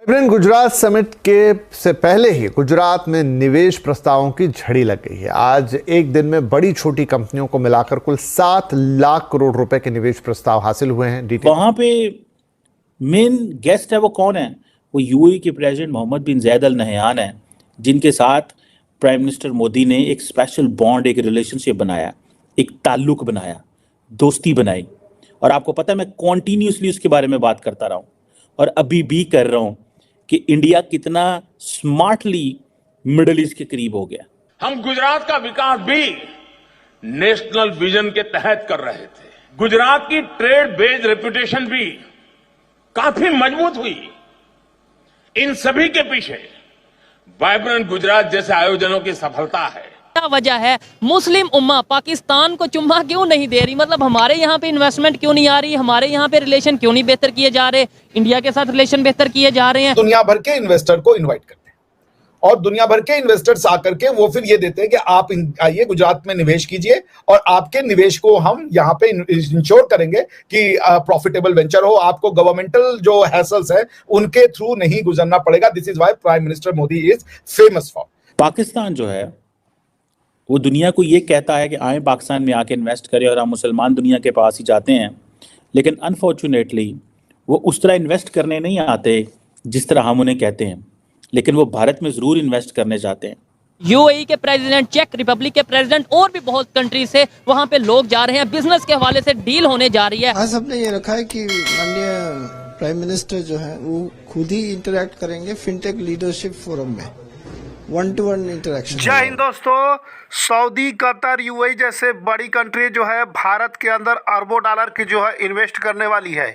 Vibrant Gujarat summit के से पहले ही गुजरात में निवेश प्रस्तावों की झड़ी लग गई है। आज एक दिन में बड़ी छोटी कंपनियों को मिलाकर कुल 7 लाख करोड़ रुपए के निवेश प्रस्ताव हासिल हुए हैं। वहां पे मेन गेस्ट है वो कौन है? वो यूएई के प्रेसिडेंट मोहम्मद बिन जायद अल नहयान है, जिनके साथ प्राइम मिनिस्टर मोदी ने एक स्पेशल बॉन्ड, एक रिलेशनशिप बनाया, एक ताल्लुक बनाया, दोस्ती बनाई। और आपको पता है मैं कॉन्टिन्यूसली उसके बारे में बात करता रहा हूँ और अभी भी कर रहा हूँ कि इंडिया कितना स्मार्टली मिडिल ईस्ट के करीब हो गया। हम गुजरात का विकास भी नेशनल विजन के तहत कर रहे थे। गुजरात की ट्रेड बेस्ड रेपुटेशन भी काफी मजबूत हुई। इन सभी के पीछे वाइब्रेंट गुजरात जैसे आयोजनों की सफलता है। क्या वजह है? मुस्लिम उम्मा पाकिस्तान को चुम्मा क्यों नहीं दे रही? मतलब हमारे यहाँ पे इन्वेस्टमेंट क्यों नहीं आ रही? हमारे यहाँ पे रिलेशन क्यों नहीं बेहतर किए जा रहे? इंडिया के साथ रिलेशन बेहतर किए जा रहे हैं। दुनिया भर के इन्वेस्टर को इनवाइट करते हैं और दुनिया भर के इन्वेस्टर्स आकर के वो फिर ये देते हैं कि आप आइए गुजरात में निवेश कीजिए और आपके निवेश को हम यहाँ पे इंश्योर करेंगे कि प्रॉफिटेबल वेंचर हो, आपको गवर्नमेंटल जो हैसल्स है उनके थ्रू नहीं गुजरना पड़ेगा। This is why prime minister Modi is famous for. Pakistan जो है वो दुनिया को ये कहता है कि आए पाकिस्तान में आके इन्वेस्ट करें और हम मुसलमान दुनिया के पास ही जाते हैं, लेकिन अनफॉर्चुनेटली वो उस तरह इन्वेस्ट करने नहीं आते जिस तरह हम उन्हें कहते हैं, लेकिन वो भारत में ज़रूर इन्वेस्ट करने जाते हैं। यूएई के प्रेसिडेंट, चेक रिपब्लिक के प्रेसिडेंट और भी बहुत कंट्री से वहाँ पे लोग जा रहे हैं। बिजनेस के हवाले से डील होने जा रही है। आज हमने ये रखा है कि माननीय प्राइम मिनिस्टर जो है वो खुद ही इंटरेक्ट करेंगे फिनटेक लीडरशिप फोरम में, 1-to-1 इंटरेक्शन। जय हिंद दोस्तों। सऊदी, कतर, यूएई जैसे बड़ी कंट्री जो है भारत के अंदर अरबों डॉलर की जो है इन्वेस्ट करने वाली है।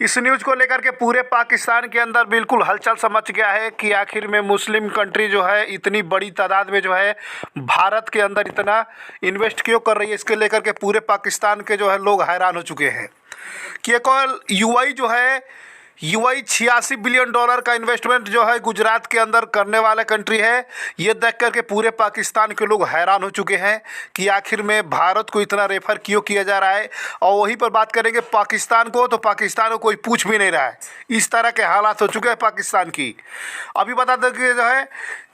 इस न्यूज़ को लेकर के पूरे पाकिस्तान के अंदर बिल्कुल हलचल समझ गया है कि आखिर में मुस्लिम कंट्री जो है इतनी बड़ी तादाद में जो है भारत के अंदर इतना इन्वेस्ट क्यों कर रही है। इसके लेकर के पूरे पाकिस्तान के जो है लोग हैरान हो चुके हैं कि एक यूएई जो है यूएई 86 बिलियन डॉलर का इन्वेस्टमेंट जो है गुजरात के अंदर करने वाला कंट्री है। ये देख करके पूरे पाकिस्तान के लोग हैरान हो चुके हैं कि आखिर में भारत को इतना रेफर क्यों किया जा रहा है। और वहीं पर बात करेंगे पाकिस्तान को, तो पाकिस्तान को कोई पूछ भी नहीं रहा है। इस तरह के हालात हो चुके हैं पाकिस्तान की। अभी बता दें कि जो है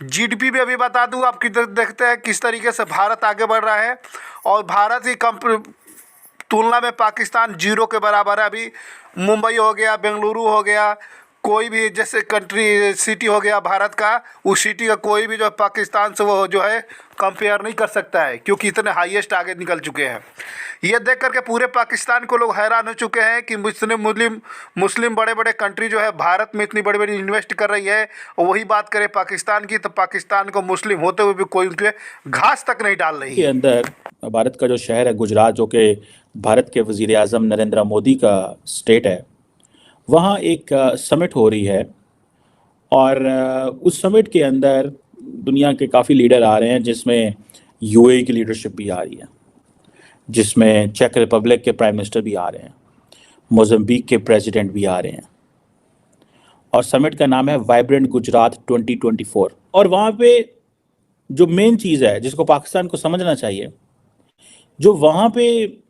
जीडीपी भी अभी बता दूँ, आप देखते हैं किस तरीके से भारत आगे बढ़ रहा है और भारत की तुलना में पाकिस्तान जीरो के बराबर है। अभी मुंबई हो गया, बेंगलुरु हो गया, कोई भी जैसे कंट्री सिटी हो गया भारत का, उस सिटी का कोई भी जो पाकिस्तान से वो जो है कंपेयर नहीं कर सकता है, क्योंकि इतने हाईएस्ट आगे निकल चुके हैं। ये देख करके पूरे पाकिस्तान को लोग हैरान हो चुके हैं कि मुस्लिम बड़े बड़े कंट्री जो है भारत में इतनी बड़ी बड़ी इन्वेस्ट कर रही है। और वही बात करें पाकिस्तान की, तो पाकिस्तान को मुस्लिम होते हुए भी कोई उनके घास तक नहीं डाल रही है। अंदर भारत का जो शहर है गुजरात, जो कि भारत के वज़ीर आज़म नरेंद्र मोदी का स्टेट है, वहाँ एक समिट हो रही है और उस समिट के अंदर दुनिया के काफ़ी लीडर आ रहे हैं, जिसमें यूएई की लीडरशिप भी आ रही है, जिसमें चेक रिपब्लिक के प्राइम मिनिस्टर भी आ रहे हैं, मोज़म्बिक के प्रेसिडेंट भी आ रहे हैं। और समिट का नाम है वाइब्रेंट गुजरात 2024। और वहाँ पे जो मेन चीज़ है जिसको पाकिस्तान को समझना चाहिए, जो वहाँ पे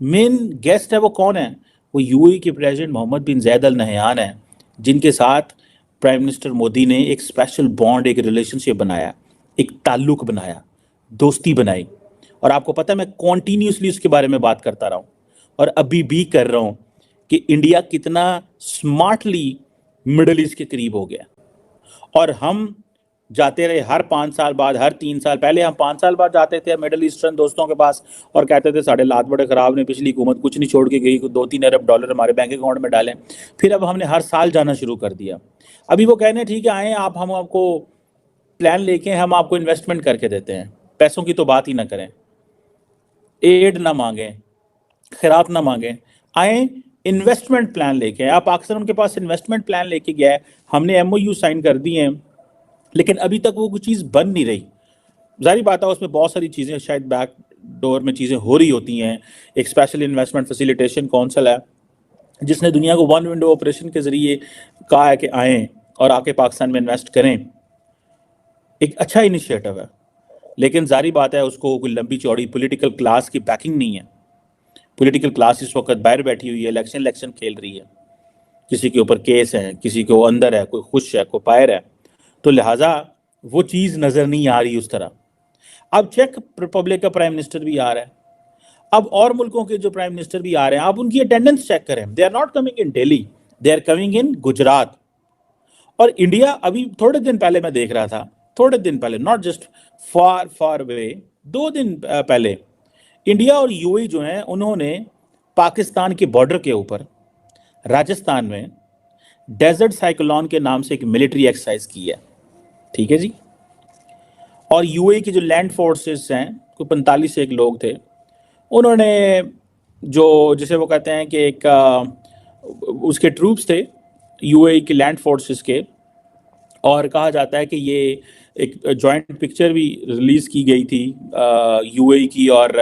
मेन गेस्ट है वो कौन है? वो यूएई के प्रेसिडेंट मोहम्मद बिन जायद अल नहयान है, जिनके साथ प्राइम मिनिस्टर मोदी ने एक स्पेशल बॉन्ड, एक रिलेशनशिप बनाया, एक ताल्लुक बनाया, दोस्ती बनाई। और आपको पता है मैं कॉन्टिन्यूसली उसके बारे में बात करता रहा हूँ और अभी भी कर रहा हूँ कि इंडिया कितना स्मार्टली मिडिल ईस्ट के करीब हो गया। और हम जाते रहे हर 5 साल बाद, हर 3 साल, पहले हम 5 साल बाद जाते थे मिडिल ईस्टर्न दोस्तों के पास और कहते थे साढ़े हालात बड़े ख़राब ने, पिछली हुकूमत कुछ नहीं छोड़ के गई, 2-3 अरब डॉलर हमारे बैंक अकाउंट में डालें। फिर अब हमने हर साल जाना शुरू कर दिया। अभी वो कहने ठीक है आएँ आप, हम आपको प्लान लेके हम आपको इन्वेस्टमेंट करके देते हैं, पैसों की तो बात ही ना करें, एड ना मांगें, खैरात ना मांगें, आएँ इन्वेस्टमेंट प्लान लेके। आप पाकिस्तान उनके पास इन्वेस्टमेंट प्लान लेके गया है, हमने MOU साइन कर दिए हैं, लेकिन अभी तक वो कुछ चीज़ बन नहीं रही। जाहिर बात है उसमें बहुत सारी चीज़ें शायद बैक डोर में चीज़ें हो रही होती हैं। एक स्पेशल इन्वेस्टमेंट फैसिलिटेशन काउंसिल है जिसने दुनिया को 1 विंडो ऑपरेशन के ज़रिए कहा है कि आएँ और आके पाकिस्तान में इन्वेस्ट करें। एक अच्छा इनिशिएटिव है, लेकिन जाहिर बात है उसको कोई लंबी चौड़ी पॉलिटिकल क्लास की बैकिंग नहीं है। पॉलिटिकल क्लास इस वक्त बाहर बैठी हुई है, इलेक्शन खेल रही है किसी के ऊपर केस है, किसी को अंदर है, कोई खुश है, कोई बाहर है, तो लिहाजा वो चीज़ नज़र नहीं आ रही उस तरह। अब चेक रिपब्लिक का प्राइम मिनिस्टर भी आ रहा है, अब और मुल्कों के जो प्राइम मिनिस्टर भी आ रहे हैं, आप उनकी अटेंडेंस चेक करें, they are not coming in Delhi, they are coming in Gujarat. और इंडिया, अभी थोड़े दिन पहले मैं देख रहा था, थोड़े दिन पहले, नॉट जस्ट फार फार वे, 2 दिन पहले इंडिया और यूएई जो है उन्होंने पाकिस्तान के बॉर्डर के ऊपर राजस्थान में डेजर्ट साइक्लोन के नाम से एक मिलिट्री एक्सरसाइज की है, ठीक है जी। और यूएई की जो लैंड फोर्सेस हैं, कोई 45 से एक लोग थे, उन्होंने जो जिसे वो कहते हैं कि एक उसके ट्रूप्स थे यूएई की लैंड फोर्सेस के, और कहा जाता है कि ये एक जॉइंट पिक्चर भी रिलीज़ की गई थी यूएई की और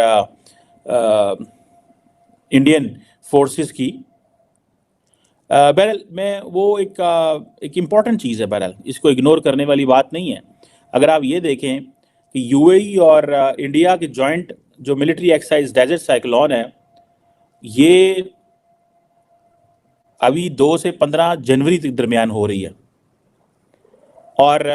इंडियन फोर्सेस की। बहरहाल मैं वो एक इम्पॉर्टेंट चीज़ है, बहरहाल इसको इग्नोर करने वाली बात नहीं है। अगर आप ये देखें कि यूएई और इंडिया की जॉइंट जो मिलिट्री एक्सरसाइज डेजर्ट साइक्लोन है, ये अभी 2 से 15 जनवरी के दरमियान हो रही है, और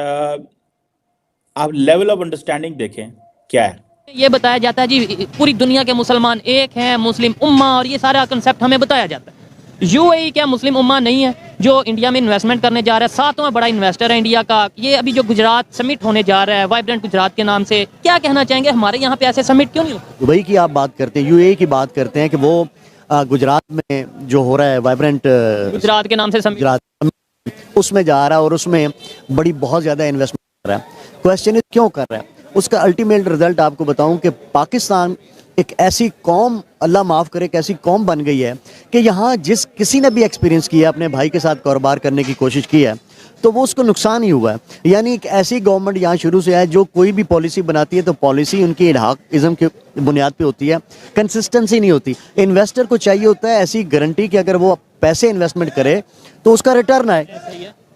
आप लेवल ऑफ अंडरस्टैंडिंग देखें क्या है। ये बताया जाता है जी पूरी दुनिया के मुसलमान एक हैं, मुस्लिम उम्मा, और ये सारा कंसेप्ट हमें बताया जाता है। यूएई क्या मुस्लिम उम्मा नहीं है जो इंडिया में इन्वेस्टमेंट करने जा रहा है? 7वां बड़ा इन्वेस्टर है इंडिया का। ये अभी जो गुजरात समिट होने जा रहा है वाइब्रेंट गुजरात के नाम से, क्या कहना चाहेंगे? हमारे यहाँ पे ऐसे समिट क्यों नहीं होते? दुबई की आप बात करते हैं, यूएई की बात करते हैं कि वो गुजरात में जो हो रहा है वाइब्रेंट गुजरात के नाम से समिट, गुजरात उसमें जा रहा है और उसमें बड़ी बहुत ज़्यादा इन्वेस्टमेंट कर रहा है। क्वेश्चन इज क्यों कर रहा है? उसका अल्टीमेट रिजल्ट आपको बताऊं कि पाकिस्तान एक ऐसी कौम, अल्लाह माफ़ करे, एक ऐसी कौम बन गई है कि यहाँ जिस किसी ने भी एक्सपीरियंस किया, अपने भाई के साथ कारोबार करने की कोशिश की है, तो वो उसको नुकसान ही हुआ है। यानी एक ऐसी गवर्नमेंट यहाँ शुरू से है जो कोई भी पॉलिसी बनाती है तो पॉलिसी उनकी इल्हाकिज़्म की बुनियाद पे होती है, कंसिस्टेंसी नहीं होती। इन्वेस्टर को चाहिए होता है ऐसी गारंटी कि अगर वो पैसे इन्वेस्टमेंट करे तो उसका रिटर्न आए।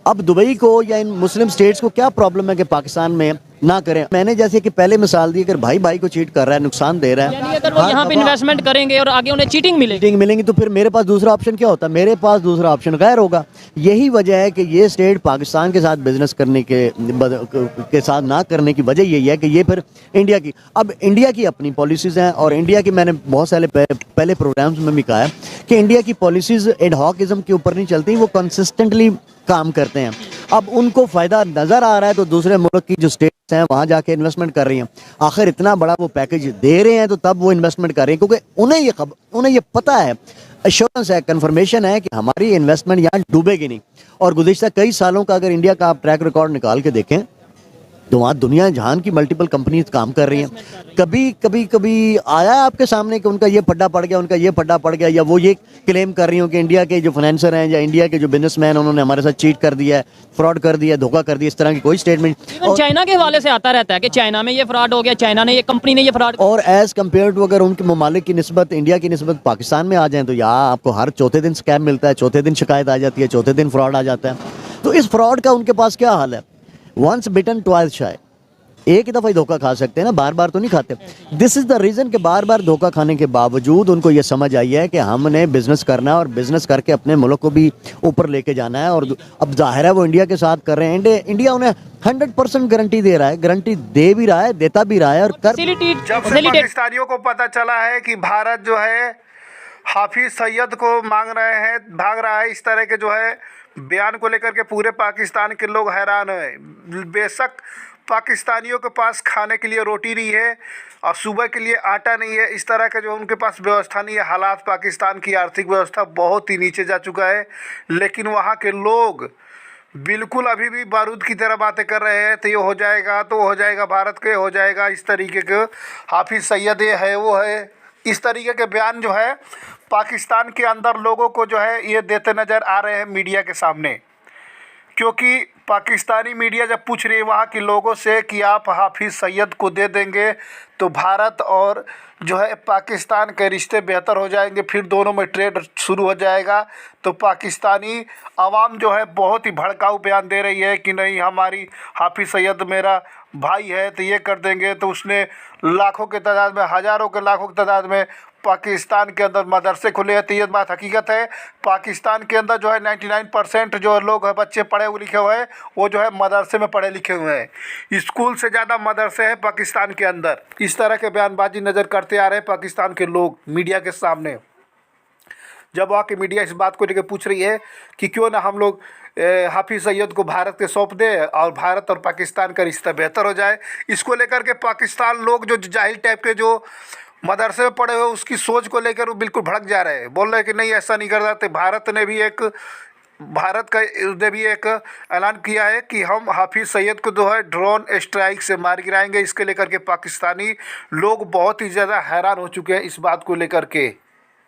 अब दुबई को या इन मुस्लिम स्टेट्स को क्या प्रॉब्लम है कि पाकिस्तान में ना करें? मैंने जैसे कि पहले मिसाल दी, अगर भाई भाई को चीट कर रहा है, नुकसान दे रहा है, यानी अगर वो यहाँ पे इन्वेस्टमेंट करेंगे और आगे उन्हें चीटिंग मिलेंगी तो फिर मेरे पास दूसरा ऑप्शन क्या होता है? मेरे पास दूसरा ऑप्शन गैर होगा। यही वजह है कि ये स्टेट पाकिस्तान के साथ बिजनेस करने के साथ ना करने की वजह यही है कि ये फिर इंडिया की अपनी पॉलिसीज़ हैं, और इंडिया की मैंने बहुत सारे पहले प्रोग्राम्स में भी कहा है कि इंडिया की पॉलिसीज़ एडहॉकिज्म के ऊपर नहीं चलती, वो कंसिस्टेंटली काम करते हैं। अब उनको फ़ायदा नज़र आ रहा है तो दूसरे मुल्क की जो स्टेट्स हैं वहाँ जाके इन्वेस्टमेंट कर रही हैं। आखिर इतना बड़ा वो पैकेज दे रहे हैं तो तब वो इन्वेस्टमेंट कर रही हैं, क्योंकि उन्हें ये पता है, एश्योरेंस है, कंफर्मेशन है कि हमारी इन्वेस्टमेंट यहाँ डूबेगी नहीं। और गुज़िश्ता कई सालों का अगर इंडिया का आप ट्रैक रिकॉर्ड निकाल के देखें तो वहाँ दुनिया जहान की मल्टीपल कंपनीज काम कर रही हैं। कभी आया आपके सामने कि उनका ये फड्डा पड़ गया, उनका ये फड्डा पड़ गया, या वो ये क्लेम कर रही हो कि इंडिया के जो फाइनेंसर हैं या इंडिया के जो बिजनेसमैन उन्होंने हमारे साथ चीट कर दिया है, फ्रॉड कर दिया है, धोखा कर दिया, इस तरह की कोई स्टेटमेंट? और चाइना के हवाले से आता रहता है कि चाइना में ये फ्रॉड हो गया, चाइना ने, ये कंपनी ने ये फ्रॉड। और एज कम्पेयर टू अगर उनके ममालिक की निस्बत, इंडिया की निस्बत पाकिस्तान में आ जाए तो यहाँ आपको हर चौथे दिन स्कैम मिलता है, चौथे दिन शिकायत आ जाती है, चौथे दिन फ्रॉड आ जाता है। तो इस फ्रॉड का उनके पास क्या हाल है? वंस बिटन ट्वाइस शाय, एक ही दफ़ा ही धोखा खा सकते हैं ना, बार बार तो नहीं खाते। दिस इज़ द रीज़न कि बार बार धोखा खाने के बावजूद उनको ये समझ आई है कि हमने बिज़नेस करना है और बिज़नेस करके अपने मुल्क को भी ऊपर लेके जाना है। और अब जाहिर है वो इंडिया के साथ कर रहे हैं। इंडिया उन्हें 100% गारंटी दे रहा है, गारंटी दे भी रहा है, देता भी रहा है। और जब से पाकिस्तानियों को पता चला है कि भारत जो है हाफिज सईद को मांग रहे हैं, भाग रहा है, इस तरह के जो है बयान को लेकर के पूरे पाकिस्तान के लोग हैरान हैं। बेशक पाकिस्तानियों के पास खाने के लिए रोटी नहीं है और सुबह के लिए आटा नहीं है, इस तरह का जो उनके पास व्यवस्था नहीं है। हालात पाकिस्तान की आर्थिक व्यवस्था बहुत ही नीचे जा चुका है, लेकिन वहाँ के लोग बिल्कुल अभी भी बारूद की तरह बातें कर रहे हैं। तो ये हो जाएगा, तो हो जाएगा, भारत के हो जाएगा, इस तरीके के हाफिज सईद ये है, वो है, इस तरीके के बयान जो है पाकिस्तान के अंदर लोगों को जो है ये देते नज़र आ रहे हैं मीडिया के सामने। क्योंकि पाकिस्तानी मीडिया जब पूछ रही है वहाँ के लोगों से कि आप हाफिज सईद को दे देंगे तो भारत और जो है पाकिस्तान के रिश्ते बेहतर हो जाएंगे, फिर दोनों में ट्रेड शुरू हो जाएगा, तो पाकिस्तानी आवाम जो है बहुत ही भड़काऊ बयान दे रही है कि नहीं, हमारी हाफिज सईद मेरा भाई है तो ये कर देंगे। तो उसने लाखों के तादाद में, हज़ारों के लाखों की तादाद में पाकिस्तान के अंदर मदरसे खुले हैं, तो ये बात हकीकत है। पाकिस्तान के अंदर जो है 99% जो लोग हैं बच्चे पढ़े हुए लिखे हुए हैं वो जो है मदरसे में पढ़े लिखे हुए हैं। स्कूल से ज़्यादा मदरसे हैं पाकिस्तान के अंदर। इस तरह के बयानबाजी नज़र करते आ रहे हैं पाकिस्तान के लोग मीडिया के सामने। जब वहाँ की मीडिया इस बात को लेकर पूछ रही है कि क्यों ना हम लोग हाफिज़ सईद को भारत के सौंप दे और भारत और पाकिस्तान का रिश्ता बेहतर हो जाए, इसको लेकर के पाकिस्तान लोग जो जाहिल टाइप के जो मदरसे में पड़े हुए उसकी सोच को लेकर वो बिल्कुल भड़क जा रहे हैं। बोल रहे हैं कि नहीं ऐसा नहीं कर सकते। भारत ने भी एक ऐलान किया है कि हम हाफिज़ सईद को जो है ड्रोन स्ट्राइक से मार गिराएंगे। इसके लेकर के पाकिस्तानी लोग बहुत ही ज़्यादा हैरान हो चुके हैं इस बात को लेकर के।